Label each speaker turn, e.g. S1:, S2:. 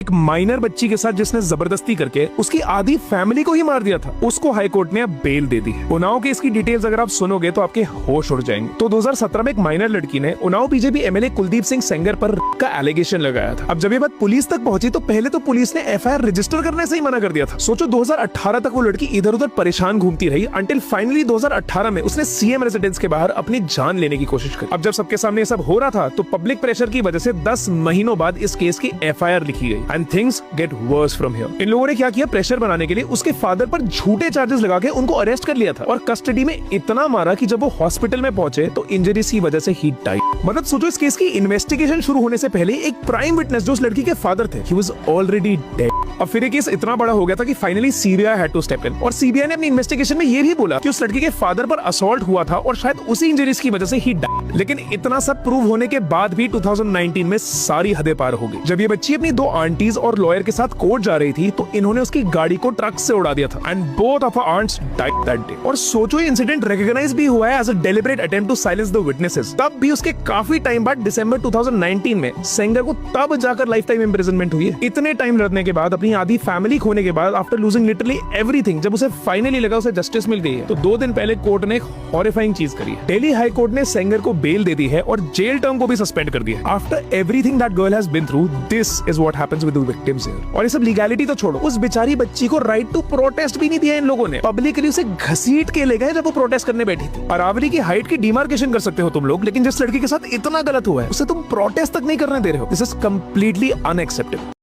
S1: एक माइनर बच्ची के साथ जिसने जबरदस्ती करके उसकी आधी फैमिली को ही मार दिया था, उसको हाई कोर्ट ने अब बेल दे दी है। उन्नाव केस की डिटेल्स अगर आप सुनोगे तो आपके होश उड़ जाएंगे। तो 2017 में एक माइनर लड़की ने उन्नाव बीजेपी एमएलए कुलदीप सिंह सेंगर पर रेप का एलिगेशन लगाया था। अब जब ये बात पुलिस तक पहुंची तो पहले तो पुलिस ने एफआईआर रजिस्टर करने से ही मना कर दिया था। सोचो 2018 तक वो लड़की इधर उधर परेशान घूमती रही अंटिल फाइनली 2018 में उसने सीएम रेजिडेंस के बाहर अपनी जान लेने की कोशिश की। अब जब सबके सामने ये सब हो रहा था तो पब्लिक प्रेशर की वजह से 10 महीनों बाद इस केस की एफआईआर लिखी गई and things get worse from here. इन लोगों ने क्या किया, प्रेशर बनाने के लिए उसके फादर पर झूठे चार्जेस लगा के उनको अरेस्ट कर लिया था और कस्टडी में इतना मारा कि जब वो हॉस्पिटल में पहुंचे तो इंजरीज की वजह से ही डाइड। मतलब सोचो इस केस की इन्वेस्टिगेशन शुरू होने से पहले एक प्राइम विटनेस जो उस लड़की के फादर थे, ही वाज ऑलरेडी डेड। अब फिर ये केस इतना बड़ा हो गया था कि finally CBI had to step in और सीबीआई ने अपनी इन्वेस्टिगेशन में ये भी बोला कि उस लड़की के फादर पर असॉल्ट हुआ था और शायद उसी इंजरीज की वजह से ही डाइड। लेकिन इतना सब प्रूव होने के बाद भी 2019 में सारी हदें पार हो गई। जब ये बच्ची अपनी दो आंटीज और लॉयर के साथ कोर्ट जा रही थी तो इन्होंने उसकी गाड़ी को ट्रक से उड़ा दिया था and both of her aunts died that day. और सोचो ये इंसिडेंट रिकॉग्नाइज भी हुआ है as a deliberate attempt to silence the witnesses. तब भी उसके काफी टाइम बाद दिसंबर 2019 में सेंगर को तब जाकर लाइफ टाइम इम्प्रिजनमेंट हुई है। इतने टाइम लड़ने के बाद, अपनी आधी फैमिली खोने के बाद, आफ्टर लूजिंग लिटरली एवरीथिंग, जब उसे फाइनली लगा उसे जस्टिस मिल गई है तो 2 दिन पहले कोर्ट ने एक हॉरिफाइंग चीज करी है। दिल्ली हाई कोर्ट ने सेंगर को बेल दे दी है और जेल टर्म को भी सस्पेंड कर दिया है। After everything that girl has been through, this is what happens with the victims here. और ये सब लीगैलिटी तो छोड़ो, उस बेचारी बच्ची को राइट टू प्रोटेस्ट भी नहीं दिया इन लोगों ने। पब्लिकली उसे घसीट के ले गए जब वो प्रोटेस्ट करने बैठी थी। अरावली की हाइट की डिमार्केशन कर सकते हो तुम लोग, लेकिन जिस लड़की के साथ इतना गलत हुआ है उसे तुम प्रोटेस्ट तक नहीं करने दे रहे हो। This is completely unacceptable.